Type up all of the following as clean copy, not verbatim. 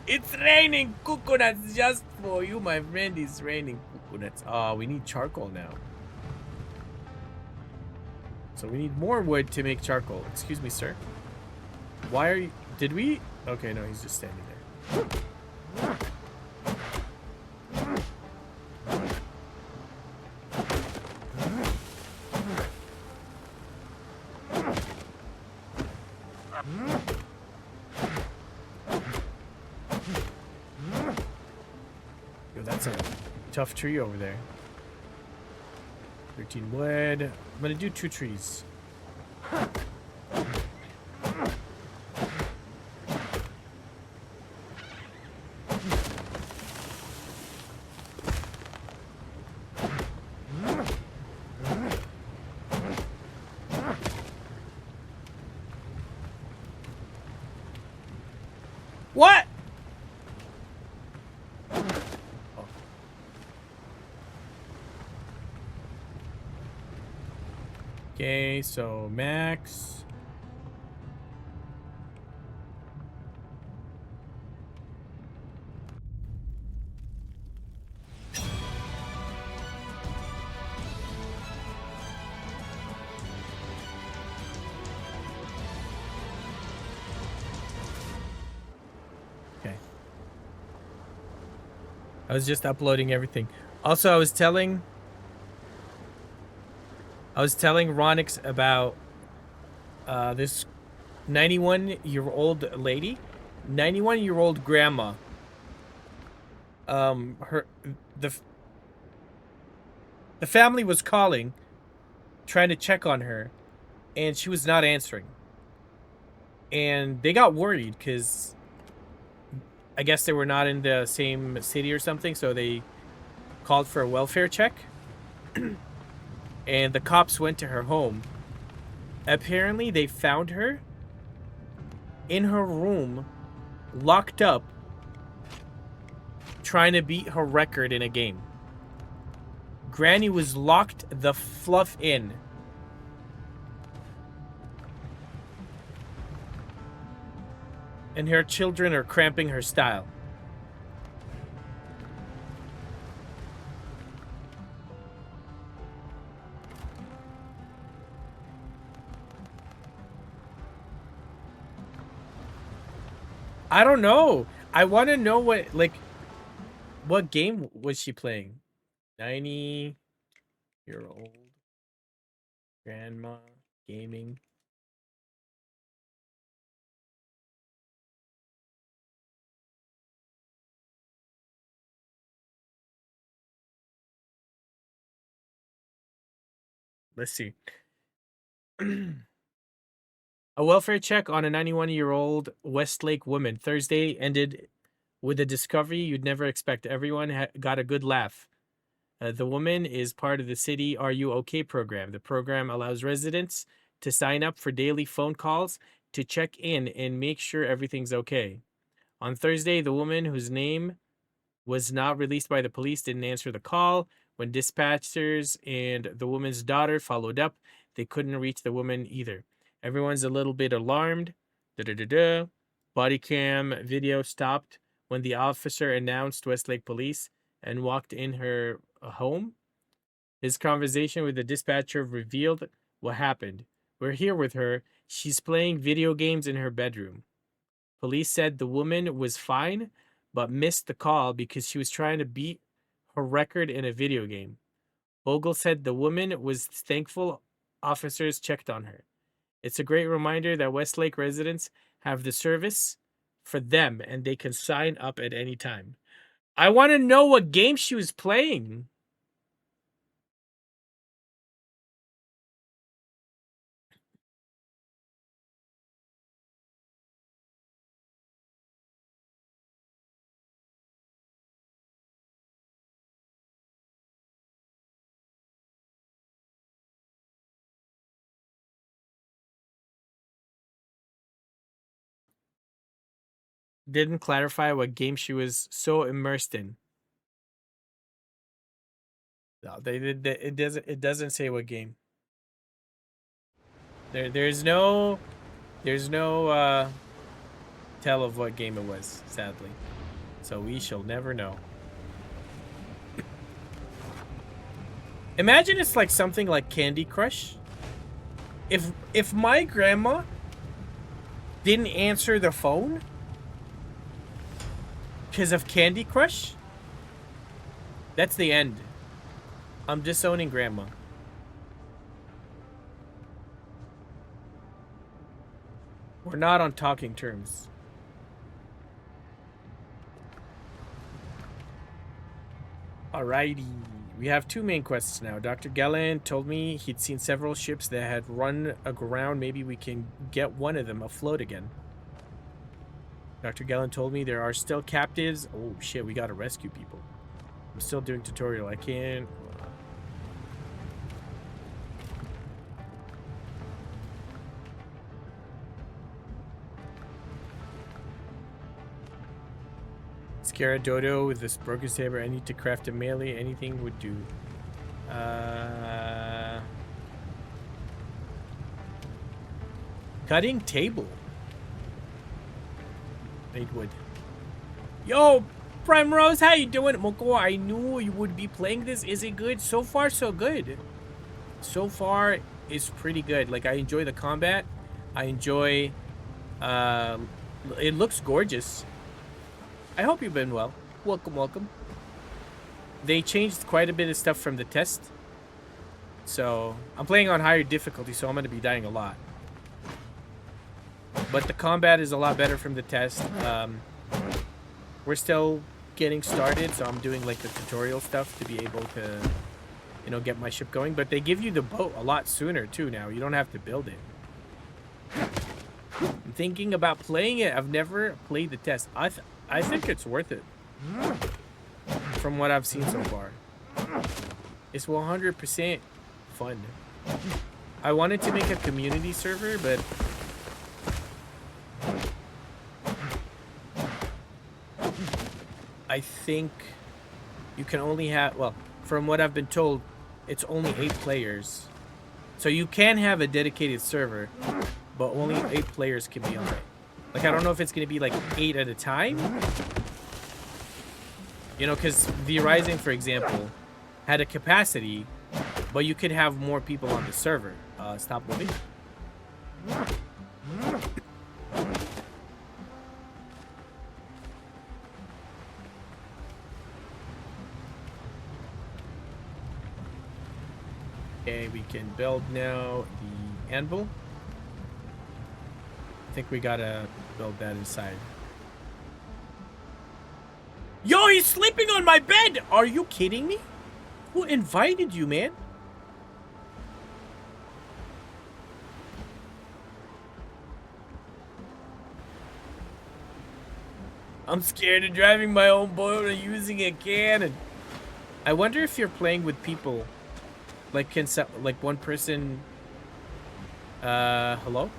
It's raining coconuts just for you, my friend. It's raining coconuts. Oh, we need charcoal now. So we need more wood to make charcoal. Excuse me, sir. Why are you... Did we... Okay, no, he's just standing there. Yo, that's a tough tree over there. 13 wood. I'm gonna do 2 trees. What? Oh. Okay, so max. Okay. I was just uploading everything. Also, I was telling Ronix about this 91-year-old lady, 91-year-old grandma. Her the family was calling, trying to check on her, and she was not answering. And they got worried because I guess they were not in the same city or something, so they called for a welfare check. And the cops went to her home. Apparently, they found her in her room, locked up, trying to beat her record in a game. Granny was locked the fluff in. And her children are cramping her style. I don't know. I want to know what game was she playing? 90-year-old grandma gaming. Let's see. A welfare check on a 91-year-old Westlake woman Thursday ended with a discovery you'd never expect. Everyone got a good laugh. The woman is part of the City Are You OK program. The program allows residents to sign up for daily phone calls to check in and make sure everything's okay. On Thursday, the woman, whose name was not released by the police, didn't answer the call. When dispatchers and the woman's daughter followed up, they couldn't reach the woman either. Everyone's a little bit alarmed. Da-da-da-da. Body cam video stopped when the officer announced Westlake Police and walked in her home. His conversation with the dispatcher revealed what happened. We're here with her. She's playing video games in her bedroom. Police said the woman was fine, but missed the call because she was trying to beat her record in a video game. Vogel said the woman was thankful officers checked on her. It's a great reminder that Westlake residents have the service for them and they can sign up at any time. I want to know what game she was playing. Didn't clarify what game she was so immersed in. No, it doesn't say what game. There's no tell of what game it was, sadly. So we shall never know. Imagine it's like something like Candy Crush. If my grandma didn't answer the phone because of Candy Crush, that's the end. I'm disowning grandma. We're not on talking terms. Alrighty. We have 2 main quests now. Dr. Gallant told me he'd seen several ships that had run aground. Maybe we can get one of them afloat again. Dr. Gallant told me there are still captives. Oh shit, we gotta rescue people. I'm still doing tutorial. I can't. Scare a dodo with this broken saber. I need to craft a melee. Anything would do. Cutting table. Made wood. Yo, Prime Rose, how you doing? Moko, I knew you would be playing this. Is it good? So far, so good. So far, it's pretty good. Like, I enjoy the combat. I enjoy... it looks gorgeous. I hope you've been well. Welcome, welcome. They changed quite a bit of stuff from the test. So, I'm playing on higher difficulty, so I'm going to be dying a lot. But the combat is a lot better from the test. We're still getting started, so I'm doing like the tutorial stuff to be able to, you know, get my ship going. But they give you the boat a lot sooner too now. You don't have to build it. I'm thinking about playing it. I've never played the test. I think it's worth it. From what I've seen so far. It's 100% fun. I wanted to make a community server, but I think you can only have, well, from what I've been told, it's only 8 players. So you can have a dedicated server, but only 8 players can be on it. Like, I don't know if it's going to be like 8 at a time. You know, because the Rising, for example, had a capacity, but you could have more people on the server. Stop moving. Okay, we can build now the anvil. I think we gotta build that inside. Yo, he's sleeping on my bed! Are you kidding me? Who invited you, man? I'm scared of driving my own boat or using a cannon. I wonder if you're playing with people. Like, like one person... hello?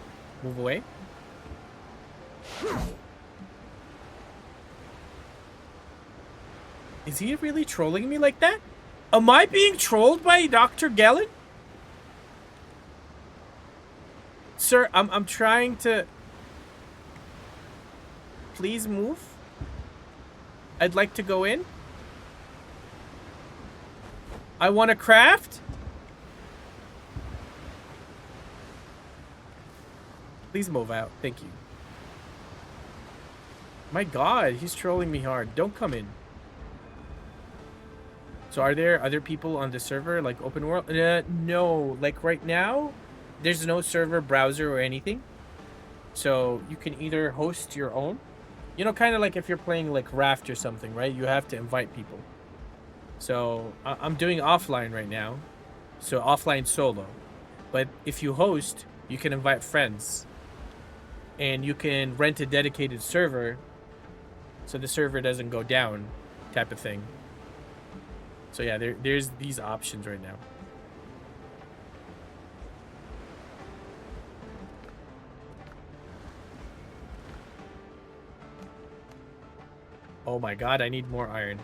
Move away. Is he really trolling me like that? Am I being trolled by Dr. Gallant? Sir, I'm trying to... Please move. I'd like to go in. I want to craft. Please move out. Thank you. My God, he's trolling me hard. Don't come in. So are there other people on the server, like open world? No, like right now, there's no server browser or anything. So you can either host your own. You know, kind of like if you're playing like Raft or something, right? You have to invite people. So I'm doing offline right now. So offline solo. But if you host, you can invite friends. And you can rent a dedicated server so the server doesn't go down, type of thing. So yeah, there's these options right now. Oh my God, I need more iron.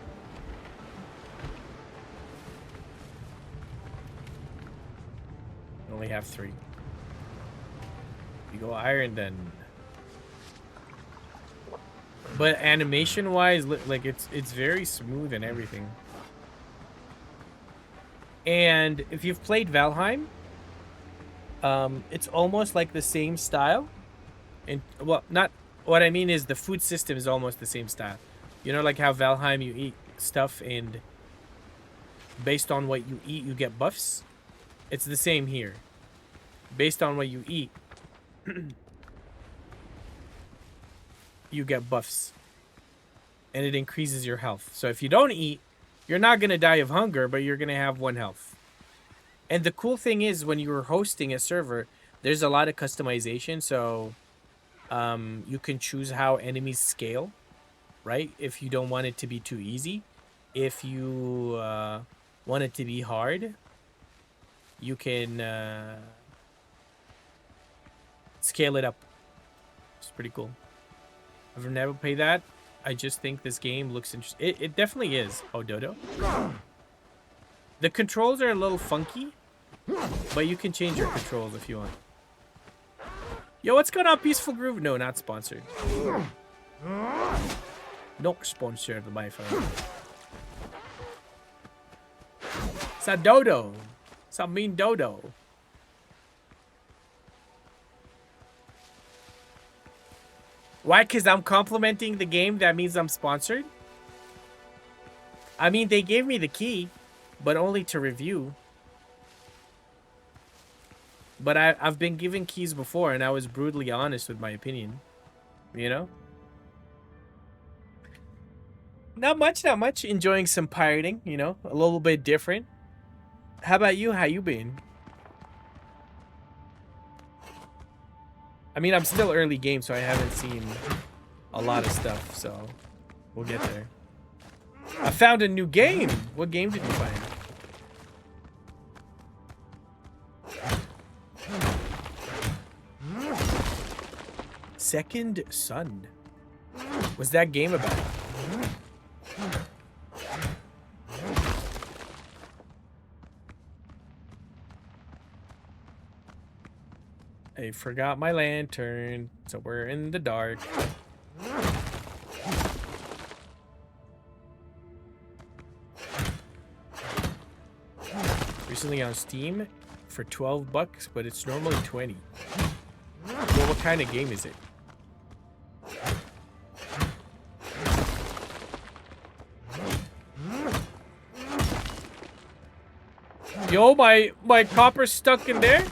I only have 3. We go iron then. But animation wise, like it's very smooth and everything. And if you've played Valheim, it's almost like the same style. And well, not what I mean is the food system is almost the same style. You know, like how Valheim you eat stuff and based on what you eat, you get buffs. It's the same here. Based on what you eat, you get buffs. And it increases your health. So if you don't eat, you're not going to die of hunger, but you're going to have 1 health. And the cool thing is when you're hosting a server, there's a lot of customization. So you can choose how enemies scale, right? If you don't want it to be too easy. If you want it to be hard, you can scale it up. It's pretty cool. I've never played that. I just think this game looks interesting. It definitely is. Oh, Dodo. The controls are a little funky, but you can change your controls if you want. Yo, what's going on, Peaceful Groove? No, not sponsored. Not sponsored by phone. It's a Dodo. It's a mean Dodo. Why? Because I'm complimenting the game, that means I'm sponsored? I mean, they gave me the key, but only to review. But I've been given keys before, and I was brutally honest with my opinion. You know? Not much, not much. Enjoying some pirating, you know? A little bit different. How about you? How you been? I mean, I'm still early game, so I haven't seen a lot of stuff, so we'll get there. I found a new game. What game did you find? Second Son. What's that game about? I forgot my lantern, so we're in the dark. Recently on Steam for 12 bucks, but it's normally 20. Well, what kind of game is it? Yo, my copper's stuck in there?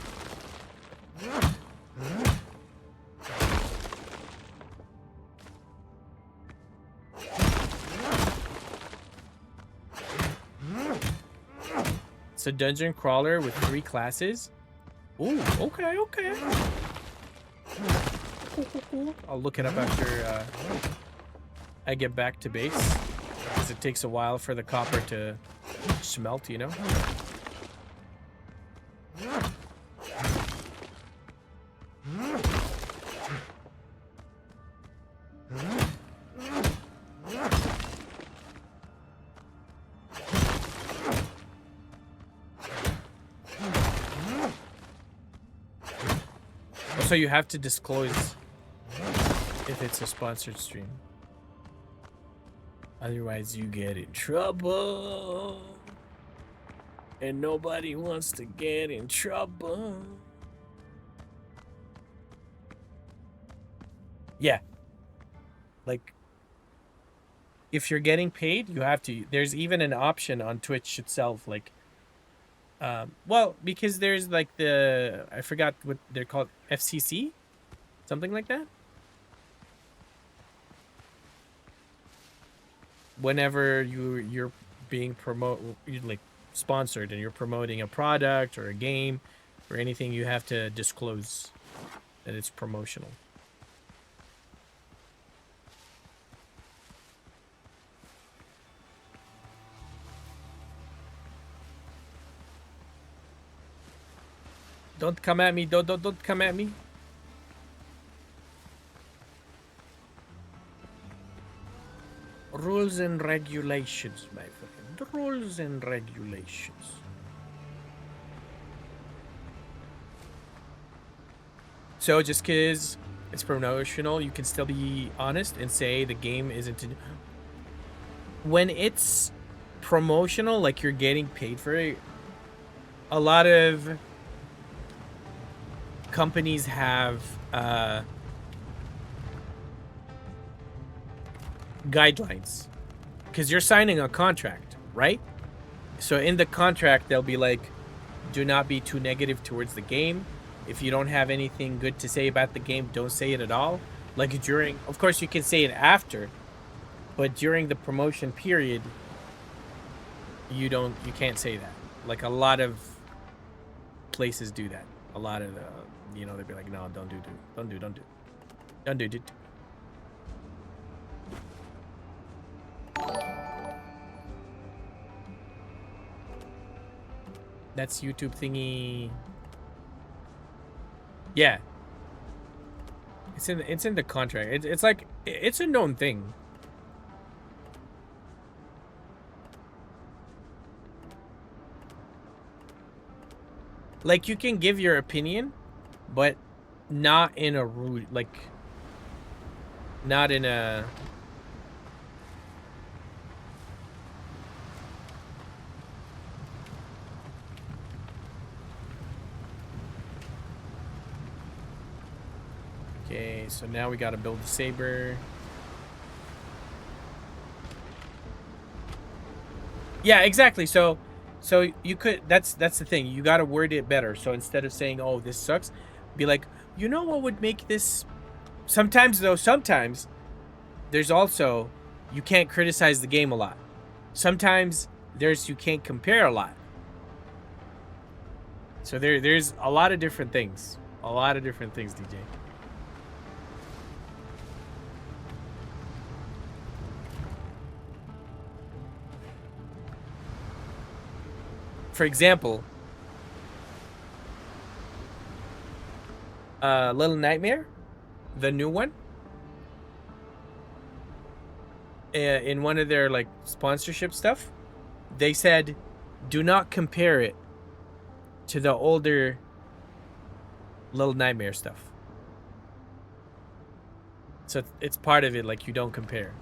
It's a dungeon crawler with 3 classes. Ooh, okay, okay. Cool. I'll look it up after I get back to base, because it takes a while for the copper to smelt, you know? So you have to disclose if it's a sponsored stream. Otherwise you get in trouble. And nobody wants to get in trouble. Yeah. Like, if you're getting paid, you have to. There's even an option on Twitch itself, like, well, because there's like I forgot what they're called, FCC, something like that. Whenever you're being like sponsored and you're promoting a product or a game or anything, you have to disclose that it's promotional. Don't come at me. Don't come at me. Rules and regulations, my friend. Rules and regulations. So just because It's promotional. You can still be honest and say the game isn't. When it's promotional, like you're getting paid for it, a lot of companies have guidelines because you're signing a contract, right? So in the contract, they'll be like, do not be too negative towards the game. If you don't have anything good to say about the game, don't say it at all. Like during, of course, you can say it after, but during the promotion period, you can't say that. Like a lot of places do that. A lot of you know, they'd be like, no, don't do it. That's YouTube thingy. Yeah. It's in the contract. It's like, it's a known thing. Like you can give your opinion, but not in a rude, like, not in a... Okay, so now we gotta build the saber. Yeah, exactly. So you could, that's the thing. You gotta word it better. So instead of saying, oh, this sucks, be like, you know what would make this... Sometimes there's also, you can't criticize the game a lot. Sometimes you can't compare a lot. So there's a lot of different things. A lot of different things, DJ. For example, Little Nightmare, the new one, in one of their like sponsorship stuff, they said, do not compare it to the older Little Nightmare stuff. So it's part of it, like you don't compare.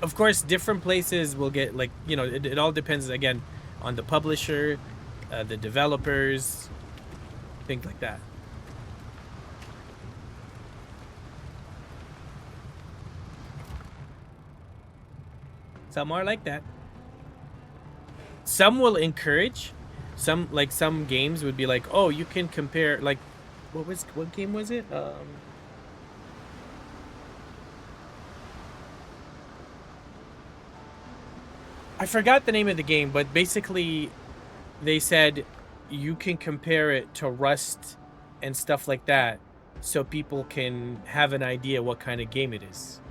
Of course, different places will get, like, you know, it all depends, again, on the publisher, the developers, things like that. Some are like that. Some will encourage. Some games would be like, oh, you can compare, like, what game was it? I forgot the name of the game, but basically they said you can compare it to Rust and stuff like that so people can have an idea what kind of game it is.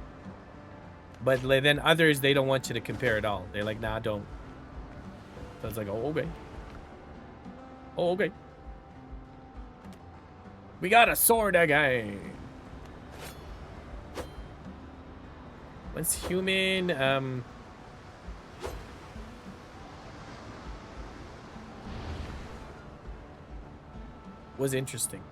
But then others, they don't want you to compare at all. They're like, nah, don't. So it's like, oh, okay. Oh, okay. We got a sword guy. Once human, was interesting.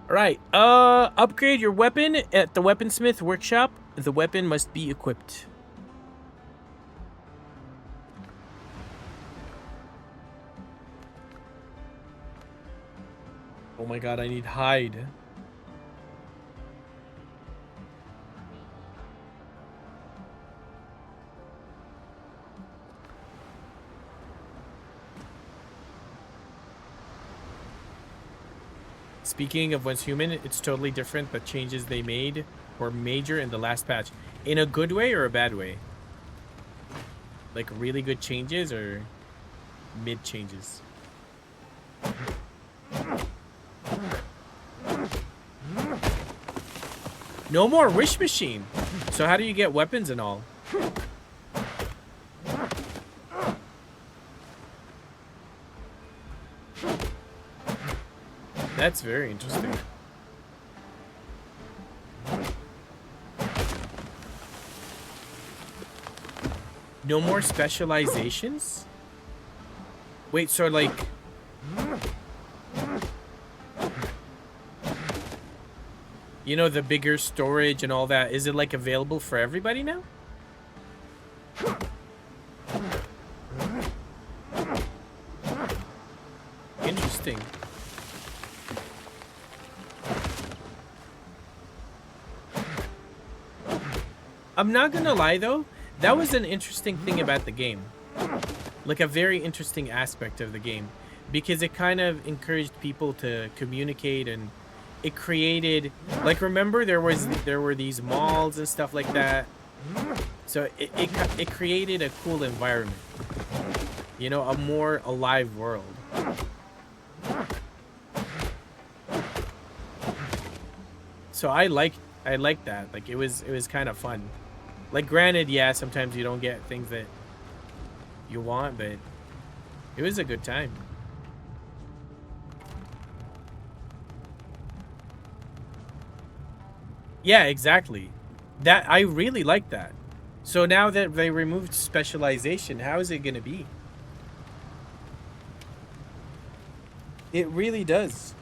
All right, upgrade your weapon at the weaponsmith workshop. The weapon must be equipped. Oh my god, I need hide. Speaking of Once Human, it's totally different. The changes they made were major in the last patch. In a good way or a bad way? Like really good changes or mid changes? No more wish machine. So how do you get weapons and all? That's very interesting. No more specializations? Wait, so like... You know, the bigger storage and all that, is it like available for everybody now? Interesting. I'm not gonna lie though, that was an interesting thing about the game. Like a very interesting aspect of the game. Because it kind of encouraged people to communicate, and it created, like, remember there were these malls and stuff like that. So it created a cool environment. You know, a more alive world. So I liked that. Like it was kind of fun. Like granted, yeah, sometimes you don't get things that you want, but it was a good time. Yeah, exactly. That I really like that. So now that they removed specialization, how is it going to be? It really does.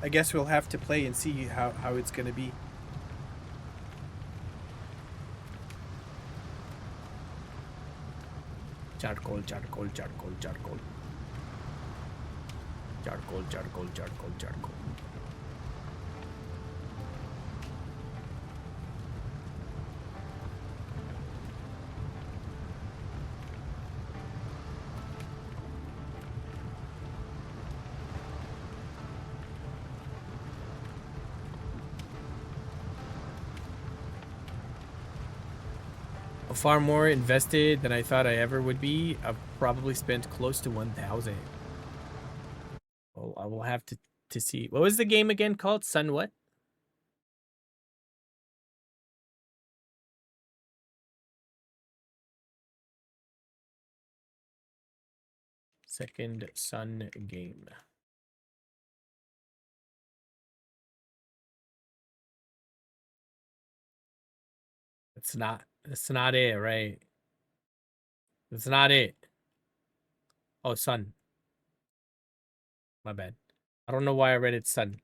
I guess we'll have to play and see how it's going to be. Charcoal, charcoal, charcoal, charcoal. Charcoal, charcoal, charcoal, charcoal. Far more invested than I thought I ever would be. I've probably spent close to 1,000. Well, I will have to see. What was the game again called? Sun what? Second Sun game. It's not it, right? It's not it. Oh, Sun. My bad. I don't know why I read it Sun.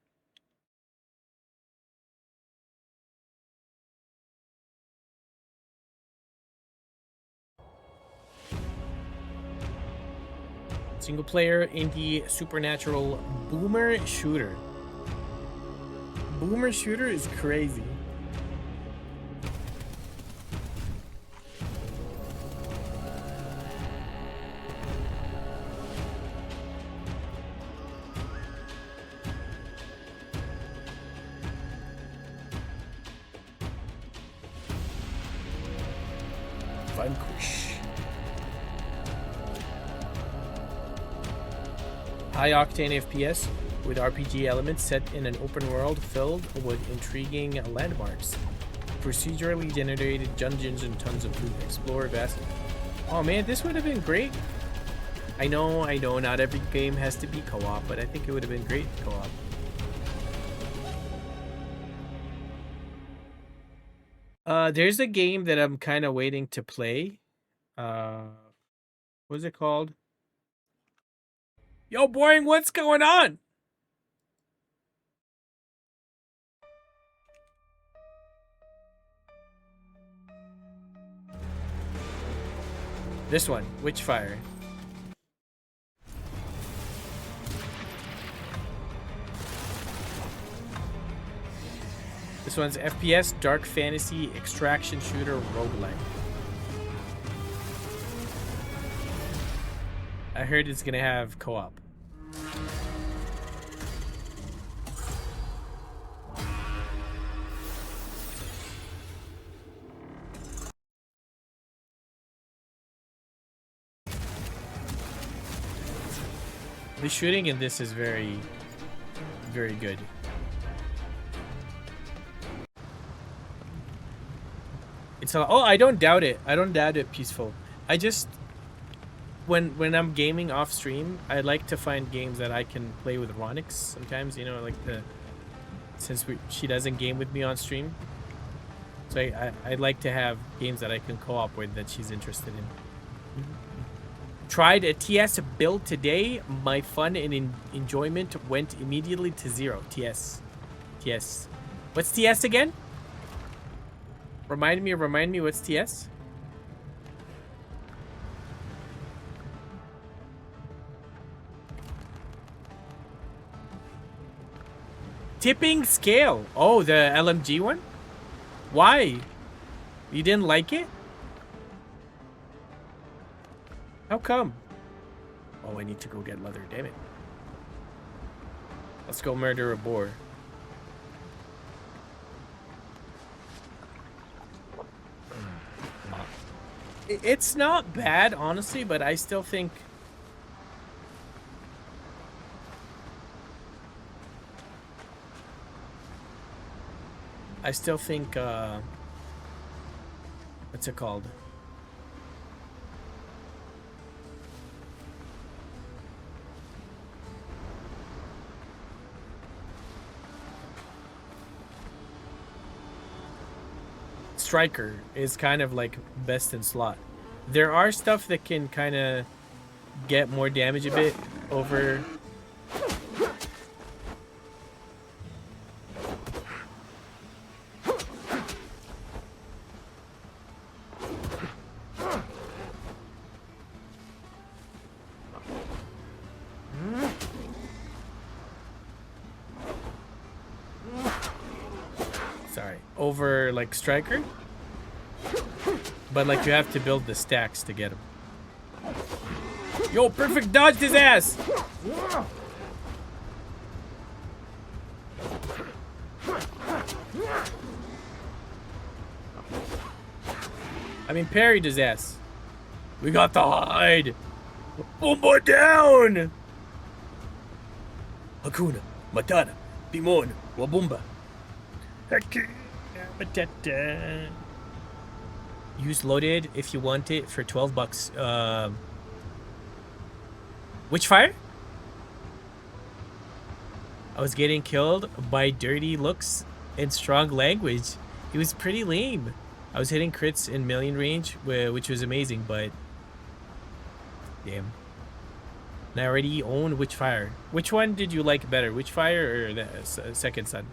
Single player indie supernatural boomer shooter. Boomer shooter is crazy. High-octane FPS with RPG elements set in an open world filled with intriguing landmarks. Procedurally generated dungeons and tons of loot. Explore vast... Oh man, this would have been great. I know, not every game has to be co-op, but I think it would have been great co-op. There's a game that I'm kind of waiting to play. What's it called? Yo, Boring, what's going on? This one, Witchfire. This one's FPS, dark fantasy, extraction shooter, roguelike. I heard it's gonna have co-op. The shooting in this is very, very good. It's a, oh, I don't doubt it. I don't doubt it, Peaceful. I just, when I'm gaming off stream, I like to find games that I can play with Ronix sometimes, you know, like since she doesn't game with me on stream. So I'd like to have games that I can co-op with that she's interested in. Tried a TS build today. My fun and enjoyment went immediately to 0. TS. TS. What's TS again? Remind me, what's TS? Tipping scale. Oh, the LMG one? Why? You didn't like it? How come? Oh, I need to go get leather, damn it. Let's go murder a boar. It's not bad, honestly, but I still think... what's it called? Striker is kind of like best in slot. There are stuff that can kind of get more damage a bit over... over like striker, but like you have to build the stacks to get him. Yo, perfect dodged his ass. I mean, parried his ass. We got the hide. Boomba down. Hakuna Matata Timon Wabumba. Use loaded if you want it for 12 bucks. Which fire? I was getting killed by dirty looks and strong language. It was pretty lame. I was hitting crits in million range, which was amazing, but damn. And I already own Witchfire. Which one did you like better, Witchfire or the Second Son?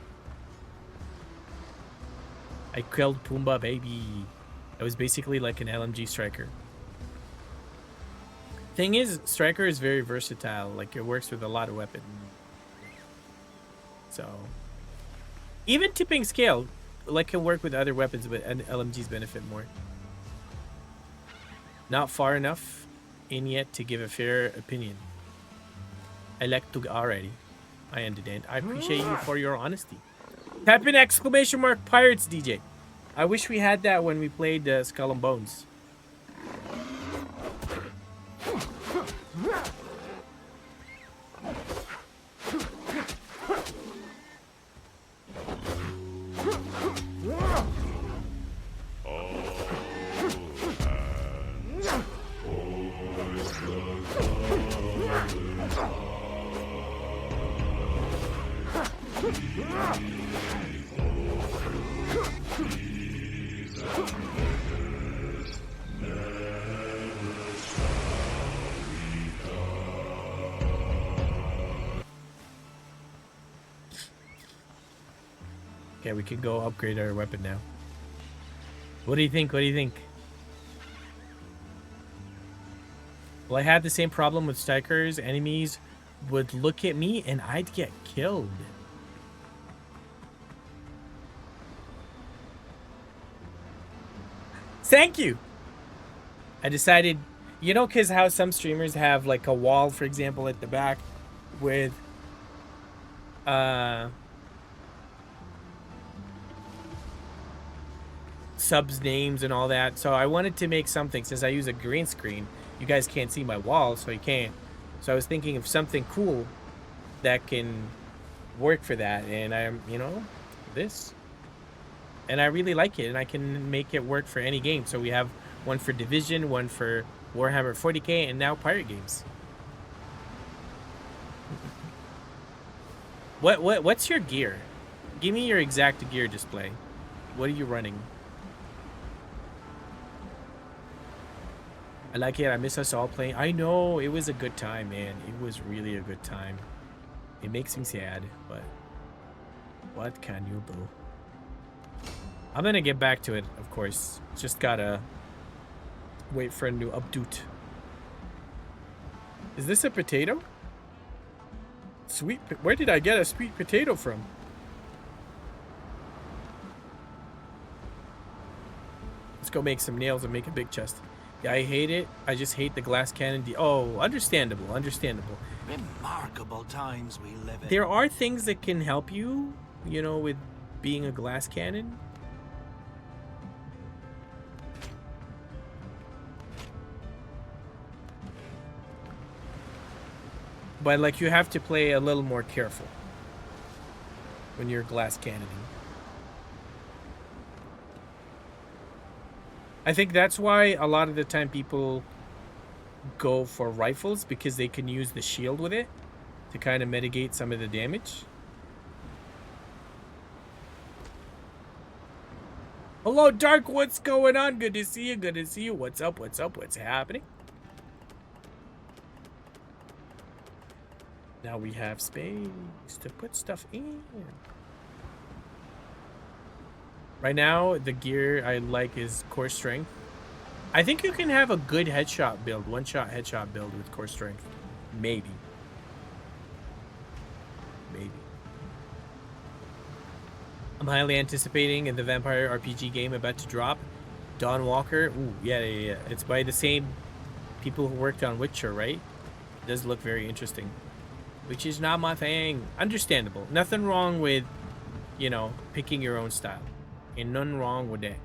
I killed Pumbaa, baby. I was basically like an LMG striker. Thing is, striker is very versatile. Like, it works with a lot of weapons. So, even tipping scale, like, can work with other weapons, but LMGs benefit more. Not far enough in yet to give a fair opinion. I like to already. I understand. I appreciate you for your honesty. Type in exclamation mark pirates, DJ. I wish we had that when we played Skull and Bones. Okay, we can go upgrade our weapon now. What do you think? What do you think? Well, I had the same problem with strikers. Enemies would look at me and I'd get killed. Thank you. I decided, you know, because how some streamers have like a wall, for example, at the back with subs names and all that. So I wanted to make something, since I use a green screen, you guys can't see my wall, so you can't. So I was thinking of something cool that can work for that, and I'm, you know, this. And I really like it, and I can make it work for any game. So we have one for Division, one for Warhammer 40k, and now pirate games. What's your gear? Give me your exact gear display. What are you running? I like it. I miss us all playing. I know. It was a good time, man. It was really a good time. It makes me sad, but what can you do? I'm gonna get back to it, of course. Just gotta wait for a new update. Is this a potato? Sweet. Where did I get a sweet potato from? Let's go make some nails and make a big chest. Yeah, I hate it. I just hate the glass cannon. Oh, understandable, understandable. Remarkable times we live in. There are things that can help you, you know, with being a glass cannon. But, like, you have to play a little more careful when you're glass cannoning. I think that's why a lot of the time people go for rifles, because they can use the shield with it to kind of mitigate some of the damage. Hello, Dark. What's going on? Good to see you. Good to see you. What's up? What's up? What's happening? Now we have space to put stuff in. Right now, the gear I like is core strength. I think you can have a good headshot build, one-shot headshot build with core strength. Maybe. Maybe. I'm highly anticipating in the vampire RPG game about to drop. Dawn Walker. Ooh, yeah. It's by the same people who worked on Witcher, right? It does look very interesting. Which is not my thing. Understandable. Nothing wrong with, you know, picking your own style. And nothing wrong with that.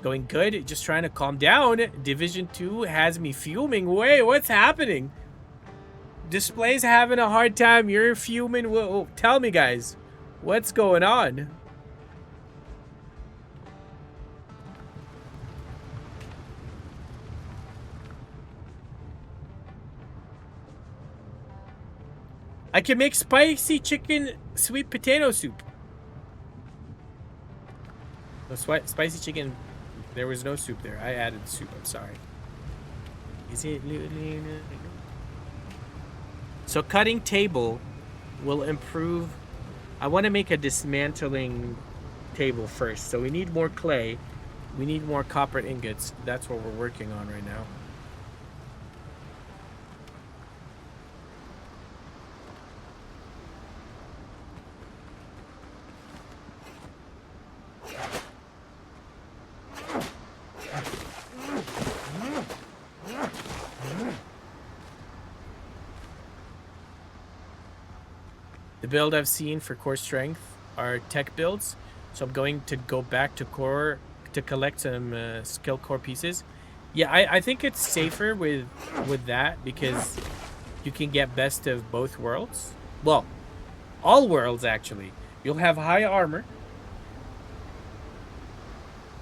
Going good. Just trying to calm down. Division 2 has me fuming. Wait, what's happening? Display's having a hard time. You're fuming. Whoa, tell me, guys. What's going on? I can make spicy chicken sweet potato soup. No, spicy chicken. There was no soup there. I added soup. I'm sorry. Is it? So cutting table will improve. I want to make a dismantling table first. So we need more clay. We need more copper ingots. That's what we're working on right now. The build I've seen for core strength are tech builds, so I'm going to go back to core to collect some skill core pieces. Yeah, I think it's safer with that because you can get best of both worlds. Well, all worlds actually. You'll have high armor.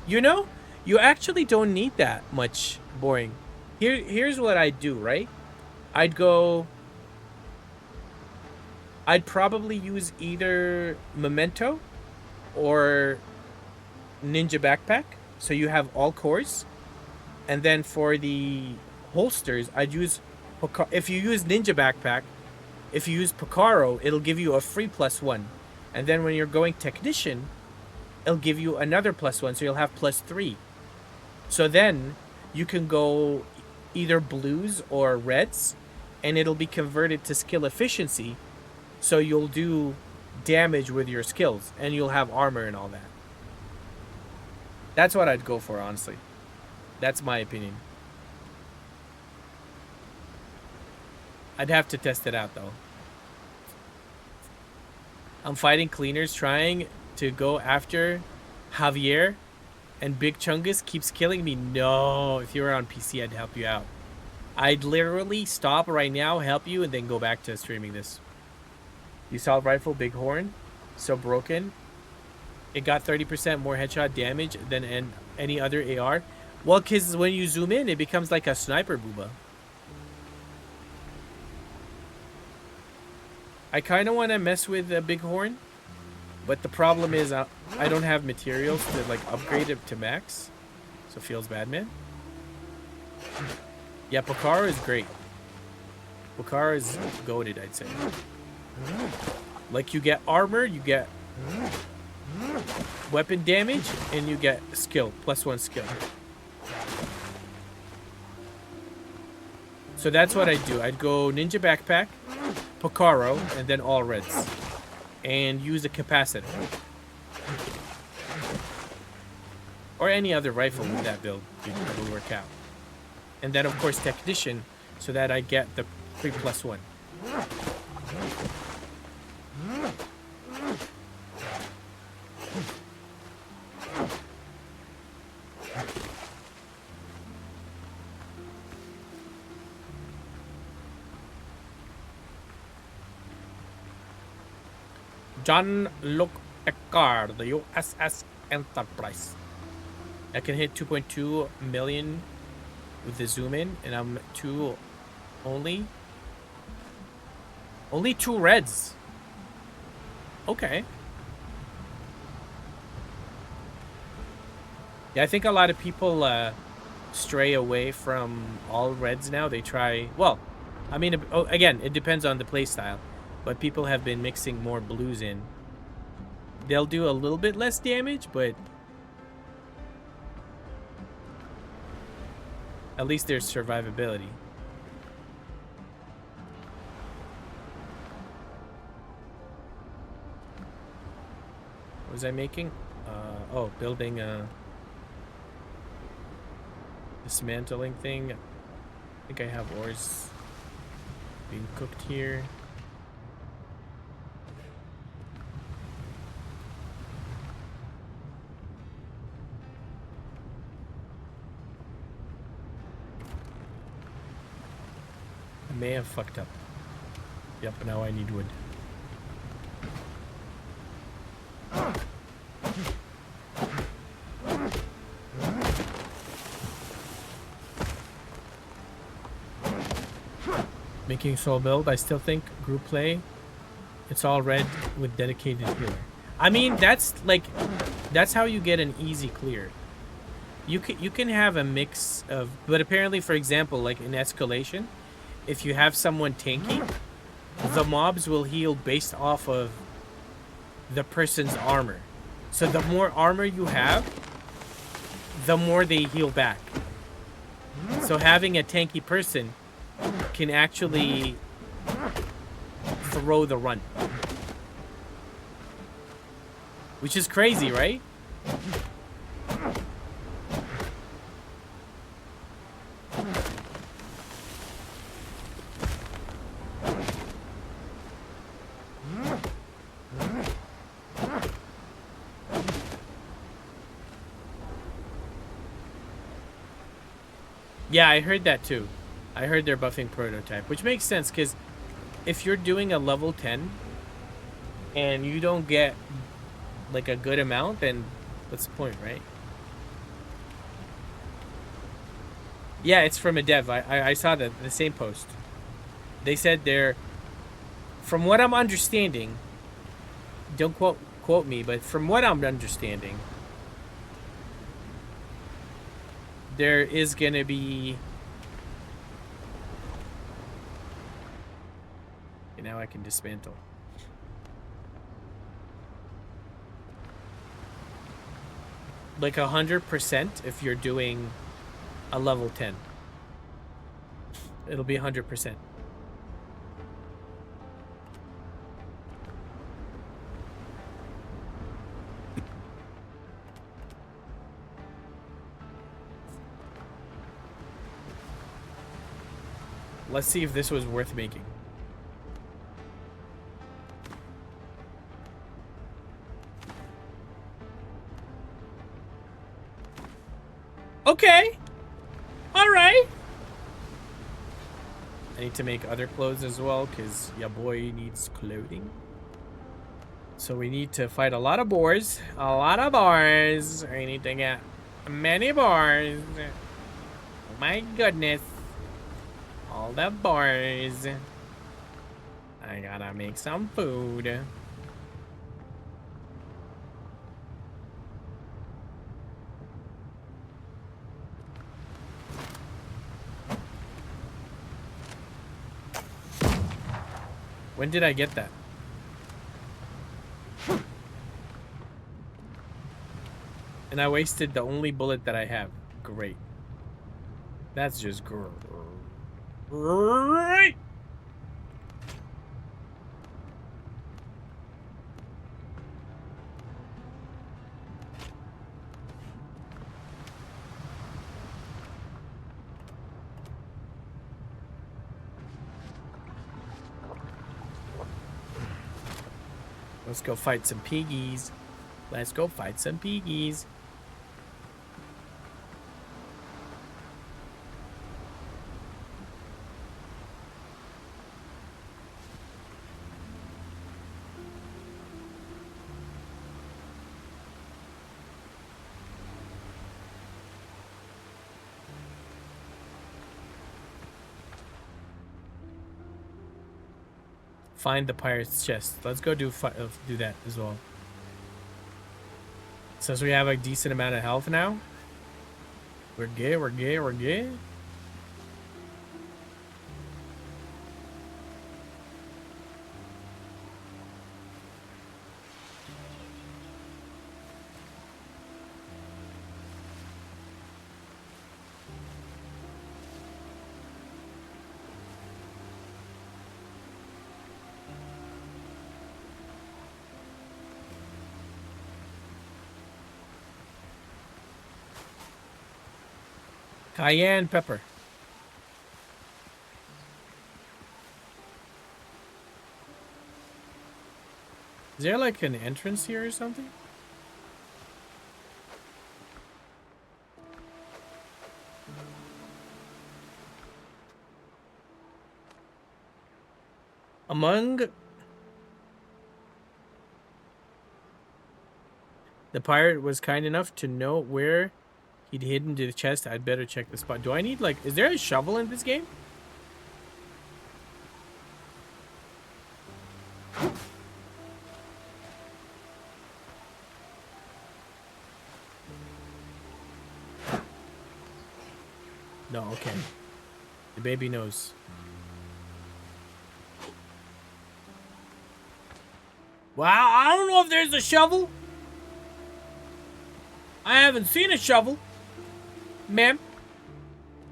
You know, you actually don't need that much boring. Here's what I'd do, right? I'd probably use either Memento or Ninja Backpack, so you have all cores. And then for the holsters, I'd use if you use Ninja Backpack, if you use Picaro, it'll give you a free +1. And then when you're going Technician, it'll give you another +1, so you'll have +3. So then you can go either blues or reds, and it'll be converted to skill efficiency. So you'll do damage with your skills, and you'll have armor and all that. That's what I'd go for, honestly. That's my opinion. I'd have to test it out, though. I'm fighting cleaners trying to go after Javier, and Big Chungus keeps killing me. No, if you were on PC, I'd help you out. I'd literally stop right now, help you, and then go back to streaming this. The assault rifle, Big Horn, so broken. It got 30% more headshot damage than any other AR. Well, because when you zoom in, it becomes like a sniper booba. I kind of want to mess with the Big Horn, but the problem is I don't have materials to like upgrade it to max. So feels bad, man. Yeah, Pokara is great. Pokara is goated, I'd say. Like, you get armor, you get weapon damage, and you get skill, +1 skill. So that's what I'd do. I'd go Ninja Backpack, Pokaro, and then all reds. And use a capacitor. Or any other rifle with that build will work out. And then, of course, Technician, so that I get the free +1. John Luke Picard, the USS Enterprise. I can hit 2.2 million with the zoom in, and I'm only 2 reds. Okay. Yeah, I think a lot of people stray away from all reds now. They try, well, I mean, again, it depends on the playstyle, but people have been mixing more blues in. They'll do a little bit less damage, but at least there's survivability. What was I making? Oh, building a dismantling thing. I think I have ores being cooked here. I may have fucked up. Yep, now I need wood. Making soul build, I still think group play, it's all red with dedicated healer. I mean, that's how you get an easy clear. You can have a mix of, but apparently, for example, like in escalation, if you have someone tanky, the mobs will heal based off of the person's armor. So the more armor you have, the more they heal back. So having a tanky person can actually throw the run. Which is crazy, right? Yeah, I heard that too. I heard they're buffing prototype, which makes sense because if you're doing a level 10 and you don't get like a good amount, then what's the point, right? Yeah, it's from a dev. I saw the same post. They said they're, from what I'm understanding, don't quote me, but from what I'm understanding, there is gonna be, okay, now I can dismantle. Like 100% if you're doing a level 10. It'll be 100%. Let's see if this was worth making. Okay. All right. I need to make other clothes as well because your boy needs clothing. So we need to fight a lot of boars. A lot of boars. I need to get many boars. Oh my goodness. All the boars. I gotta make some food. When did I get that? And I wasted the only bullet that I have. Great. That's just great. Let's go fight some piggies. Let's go fight some piggies. Find the pirate's chest. Let's go do that as well. Since we have a decent amount of health now. We're good, we're good, we're good. Cayenne pepper. Is there like an entrance here or something? Among the pirate was kind enough to know where he'd hidden the chest. I'd better check the spot. Do I need like, is there a shovel in this game? No, okay. The baby knows. Wow, I don't know if there's a shovel. I haven't seen a shovel. Ma'am.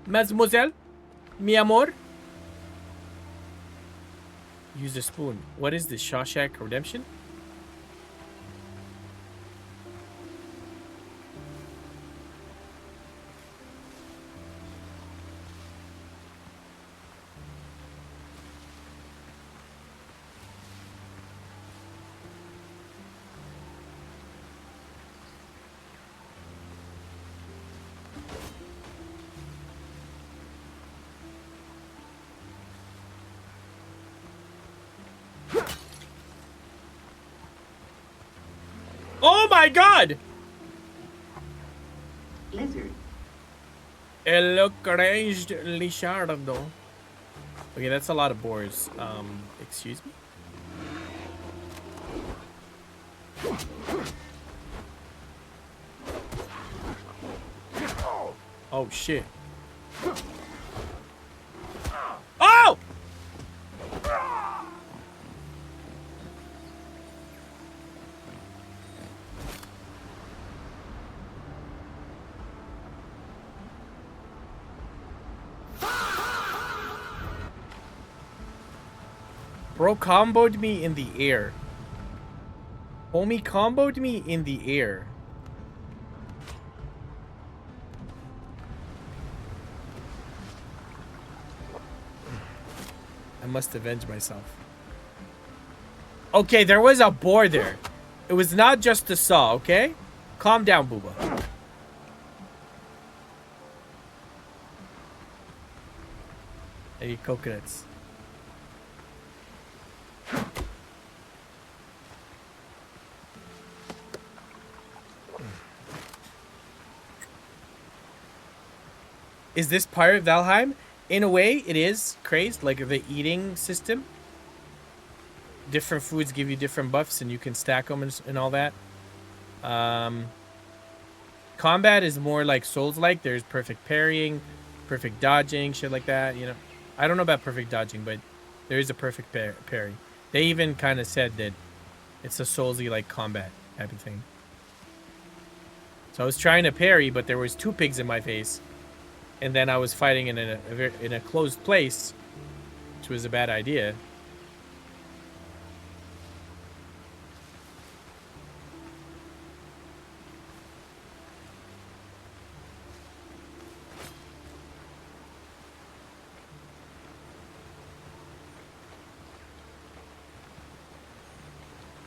Mademoiselle. Mi amor. Use a spoon. What is this? Shawshank Redemption? Oh my god! Lizard. El crazed Lichardo. Okay, that's a lot of boars. Excuse me? Oh shit. Oh! Bro comboed me in the air. Homie comboed me in the air. I must avenge myself. Okay, there was a boar there. It was not just a saw, okay? Calm down, Booba. I eat coconuts. Is this Pirate Valheim? In a way, it is crazed, like the eating system. Different foods give you different buffs, and you can stack them and all that. Combat is more like Souls-like. There's perfect parrying, perfect dodging, shit like that. You know, I don't know about perfect dodging, but there is a perfect parry. They even kind of said that it's a Soulsy like combat type of thing. So I was trying to parry, but there was 2 pigs in my face, and then I was fighting in a closed place, which was a bad idea.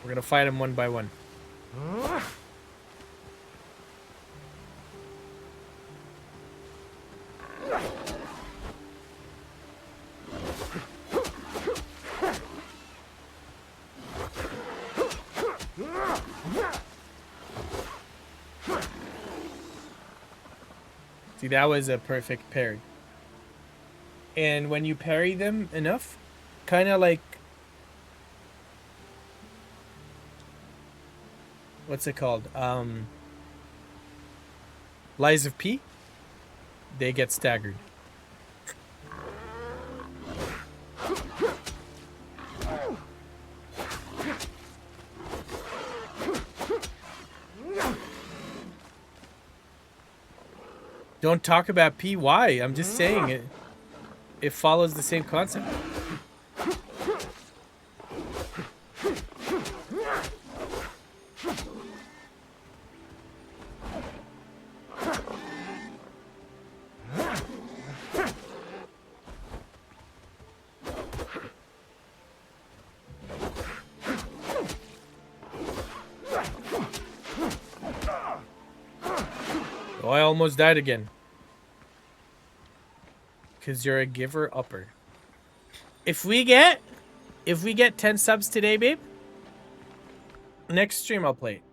We're gonna fight them one by one. See, that was a perfect parry. And when you parry them enough, kind of like... What's it called? Lies of P? They get staggered. Don't talk about P. Why? I'm just saying it. It follows the same concept. Oh, I almost died again. Because you're a giver upper. If we get 10 subs today, babe, next stream I'll play.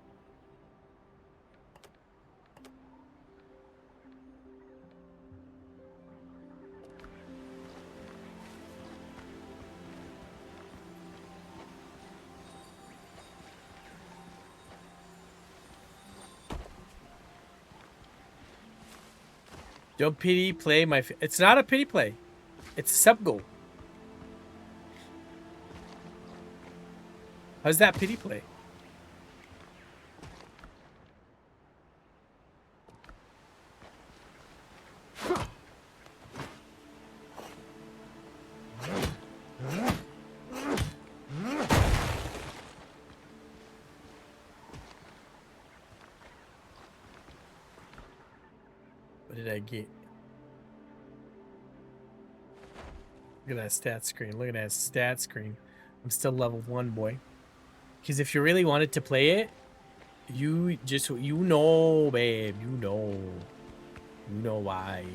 Don't pity play my... It's not a pity play. It's a sub goal. How's that pity play? What did I get? Look at that stat screen. Look at that stat screen. I'm still level 1, boy. Because if you really wanted to play it, you know, babe. You know. You know why.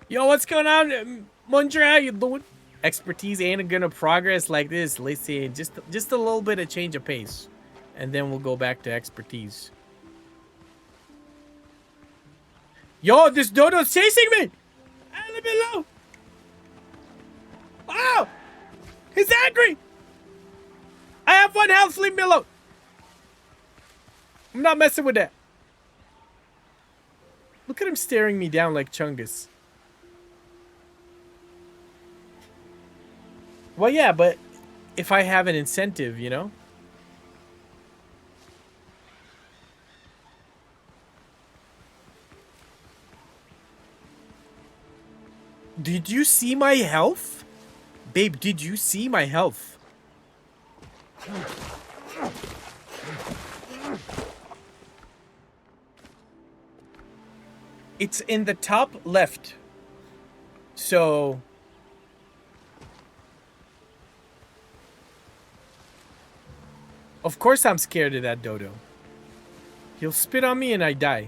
Yo, what's going on, Mundra? How you doing? Expertise ain't gonna progress like this. Listen, just a little bit of change of pace. And then we'll go back to expertise. Yo, this dodo's chasing me! Leave me alone! Wow! He's angry! I have 1 health, leave me alone! I'm not messing with that. Look at him staring me down like Chungus. Well, yeah, but if I have an incentive, you know? Did you see my health? Babe, did you see my health? It's in the top left. So... Of course I'm scared of that dodo. He'll spit on me and I die.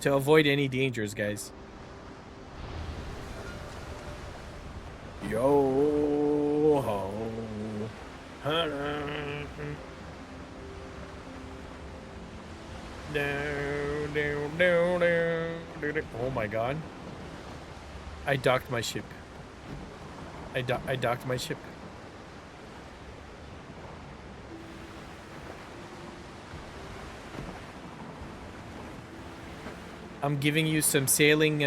To avoid any dangers, guys. Yo ho. Oh my god. I docked my ship. I docked my ship. I'm giving you some sailing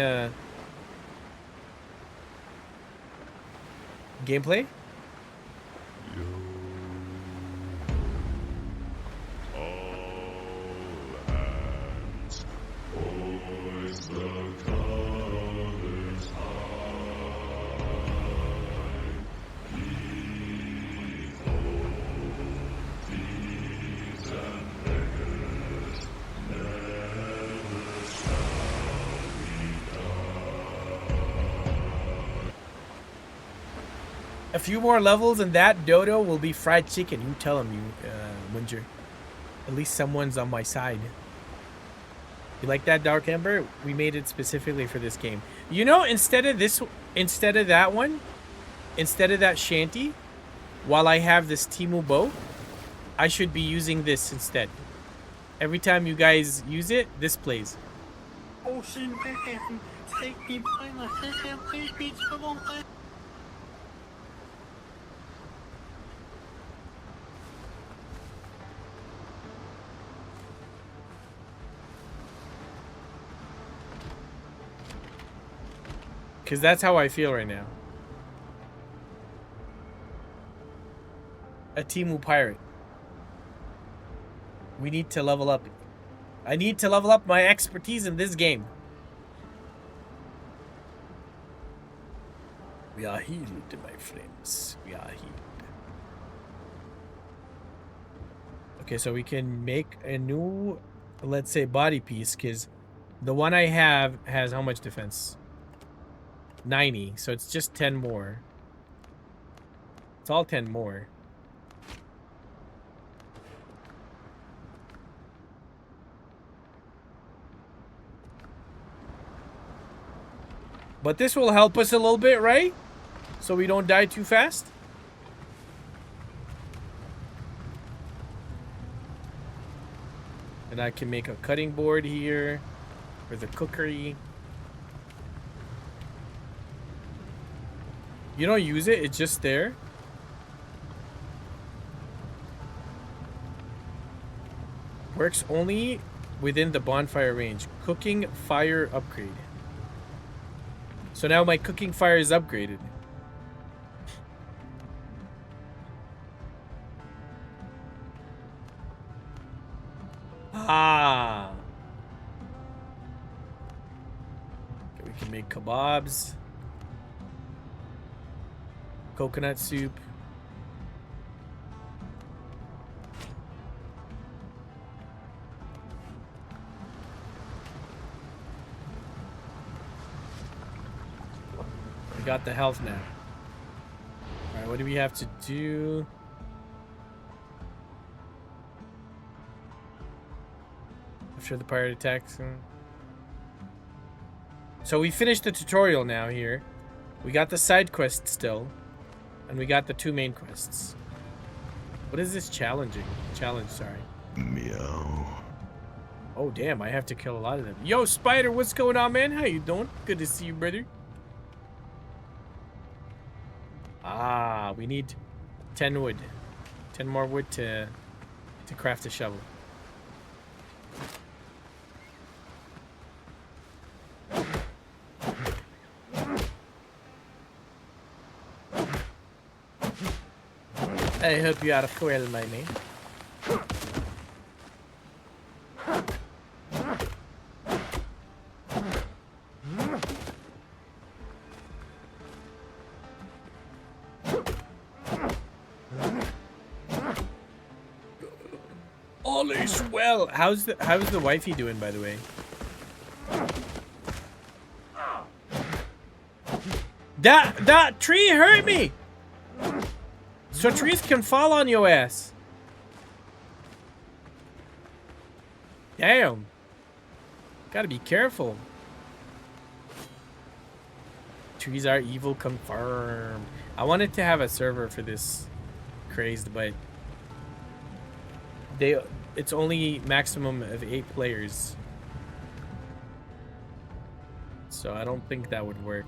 gameplay. A few more levels and that dodo will be fried chicken. You tell him, Winger. At least someone's on my side. You like that, Dark Ember? We made it specifically for this game. You know, instead of that one, instead of that shanty, while I have this Timu bow, I should be using this instead. Every time you guys use it, this plays. Ocean man, take me by the hand, lead me to the land. Because that's how I feel right now. A Timu pirate. We need to level up. I need to level up my expertise in this game. We are healed, my friends. We are healed. Okay, so we can make a new, let's say, body piece, because the one I have has how much defense? 90, so it's just 10 more. It's all 10 more. But this will help us a little bit, right? So we don't die too fast. And I can make a cutting board here for the cookery. You don't use it, it's just there. Works only within the bonfire range. Cooking fire upgrade. So now my cooking fire is upgraded. Ah. Okay, we can make kebabs. Coconut soup. We got the health now. Alright, what do we have to do? After the pirate attacks. So we finished the tutorial now here. We got the side quest still. And we got the 2 main quests. What is this challenge, sorry. Meow. Oh, damn, I have to kill a lot of them. Yo, Spider, what's going on, man? How you doing? Good to see you, brother. Ah, we need 10 wood. 10 more wood to craft a shovel. I hope you are well, my man. All is well. How's the wifey doing, by the way? That tree hurt me. So trees can fall on your ass. Damn. Gotta be careful. Trees are evil confirmed. I wanted to have a server for this crazed, but it's only maximum of 8 players. So I don't think that would work.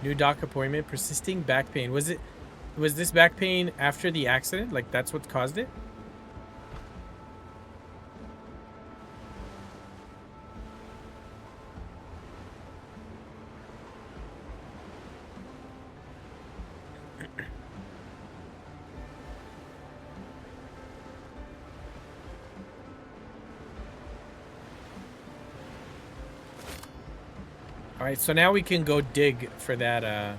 New doc appointment. Persisting back pain. Was this back pain after the accident? Like that's what caused it? All right, so now we can go dig for that.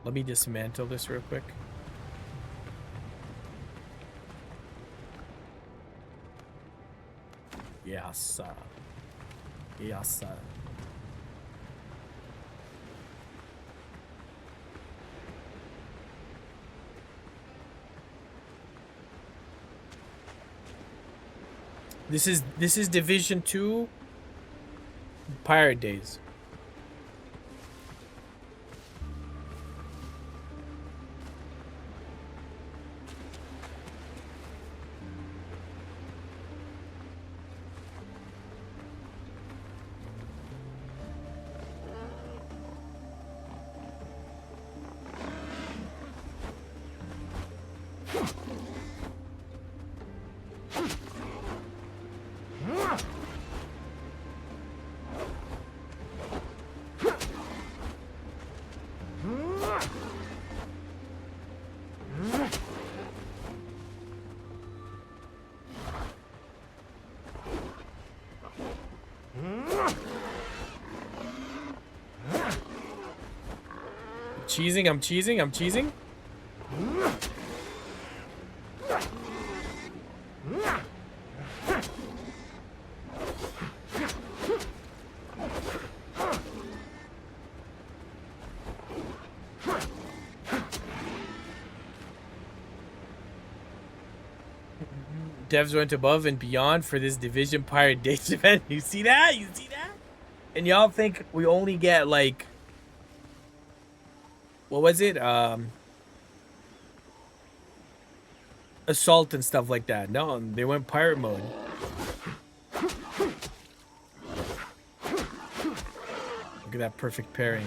Let me dismantle this real quick. Yes. Yes. This is Division 2 Pirate Days. I'm cheesing. Devs went above and beyond for this Division Pirate Days event. You see that? And y'all think we only get like, what was it? Assault and stuff like that. No, they went pirate mode. Look at that perfect pairing.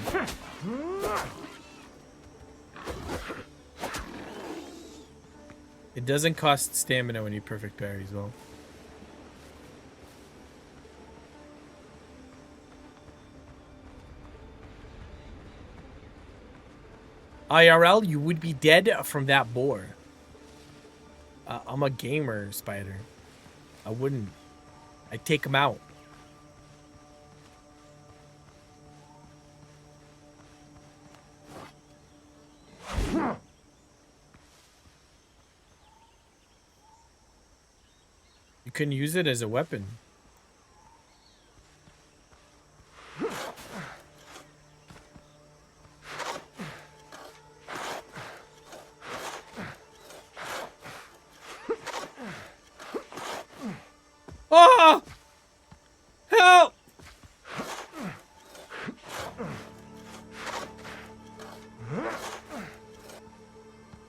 It doesn't cost stamina when you perfect parry as well. IRL, you would be dead from that boar. I'm a gamer, Spider. I wouldn't. I'd take him out. You couldn't use it as a weapon. Oh! Help!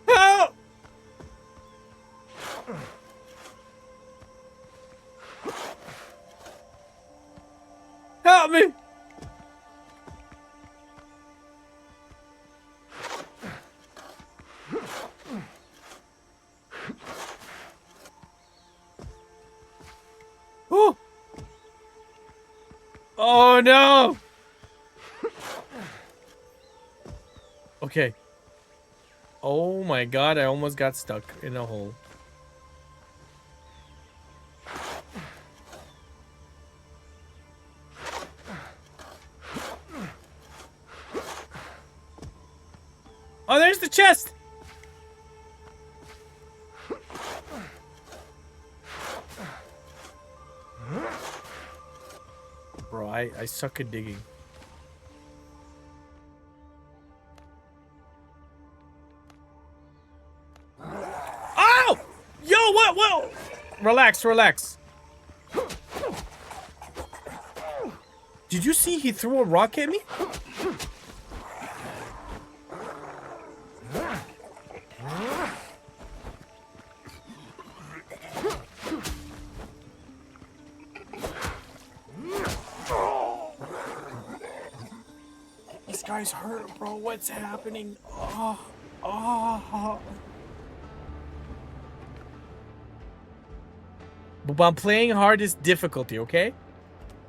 Help! Help me! Oh! Oh no! Okay. Oh my god, I almost got stuck in a hole. Oh, there's the chest! Bro, I suck at digging. Oh! Yo, what? Relax. Did you see he threw a rock at me? this guy's hurt, bro. What's happening? Oh. But I'm playing hardest difficulty, okay?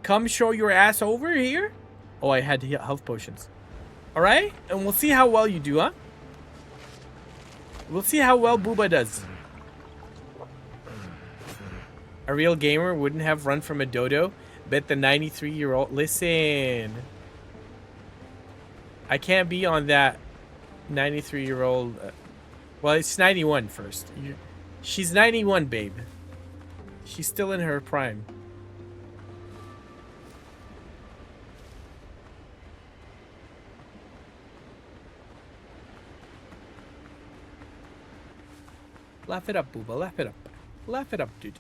Come show your ass over here. Oh, I had health potions. All right, and we'll see how well you do, huh? We'll see how well Booba does. A real gamer wouldn't have run from a dodo. Bet the 93-year-old... Listen. I can't be on that 93-year-old... well, it's 91 first. She's 91, babe. She's still in her prime. Laugh it up, Booba. Laugh it up. Laugh it up, dude.